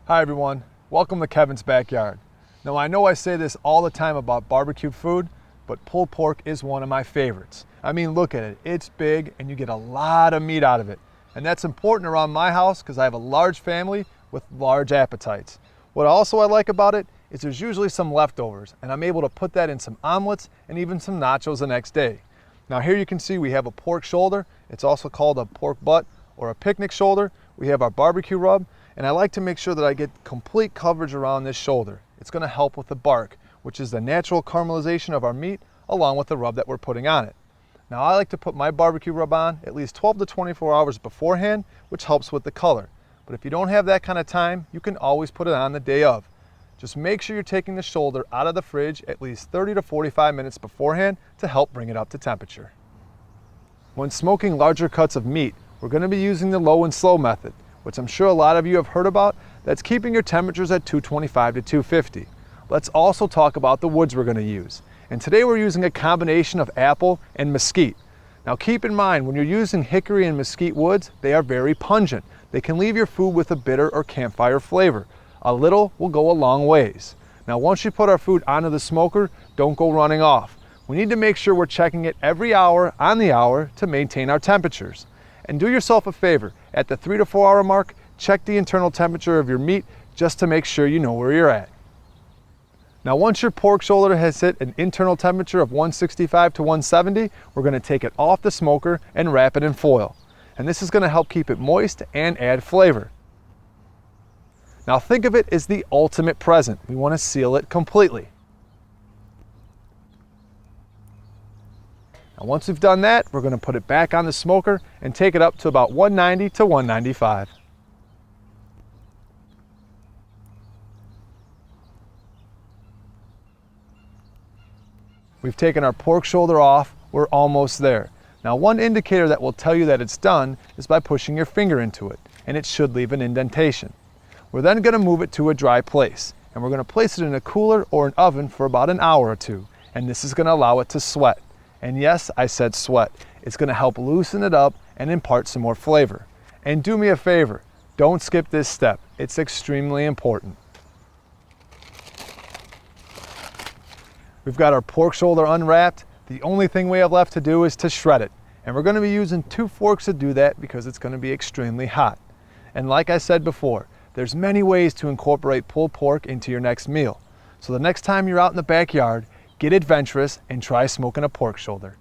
Hi everyone, welcome to Kevin's Backyard. Now I know I say this all the time about barbecue food, but pulled pork is one of my favorites. I mean, look at it, it's big and you get a lot of meat out of it. And that's important around my house because I have a large family with large appetites. What also I like about it is there's usually some leftovers and I'm able to put that in some omelets and even some nachos the next day. Now here you can see we have a pork shoulder. It's also called a pork butt or a picnic shoulder. We have our barbecue rub. And I like to make sure that I get complete coverage around this shoulder. It's going to help with the bark, which is the natural caramelization of our meat, along with the rub that we're putting on it. Now I like to put my barbecue rub on at least 12 to 24 hours beforehand, which helps with the color. But if you don't have that kind of time, you can always put it on the day of. Just make sure you're taking the shoulder out of the fridge at least 30 to 45 minutes beforehand to help bring it up to temperature. When smoking larger cuts of meat, we're going to be using the low and slow method, which I'm sure a lot of you have heard about, that's keeping your temperatures at 225 to 250. Let's also talk about the woods we're going to use. And today we're using a combination of apple and mesquite. Now keep in mind, when you're using hickory and mesquite woods, they are very pungent. They can leave your food with a bitter or campfire flavor. A little will go a long ways. Now once you put our food onto the smoker, don't go running off. We need to make sure we're checking it every hour on the hour to maintain our temperatures. And do yourself a favor, at the 3 to 4 hour mark, check the internal temperature of your meat just to make sure you know where you're at. Now once your pork shoulder has hit an internal temperature of 165 to 170, we're going to take it off the smoker and wrap it in foil. And this is going to help keep it moist and add flavor. Now think of it as the ultimate present. We want to seal it completely. Now once we've done that, we're going to put it back on the smoker and take it up to about 190 to 195. We've taken our pork shoulder off. We're almost there. Now one indicator that will tell you that it's done is by pushing your finger into it, and it should leave an indentation. We're then going to move it to a dry place, and we're going to place it in a cooler or an oven for about an hour or two, and this is going to allow it to sweat. And yes, I said sweat. It's going to help loosen it up and impart some more flavor. And do me a favor, don't skip this step. It's extremely important. We've got our pork shoulder unwrapped. The only thing we have left to do is to shred it. And we're going to be using 2 forks to do that because it's going to be extremely hot. And like I said before, there's many ways to incorporate pulled pork into your next meal. So the next time you're out in the backyard, get adventurous and try smoking a pork shoulder.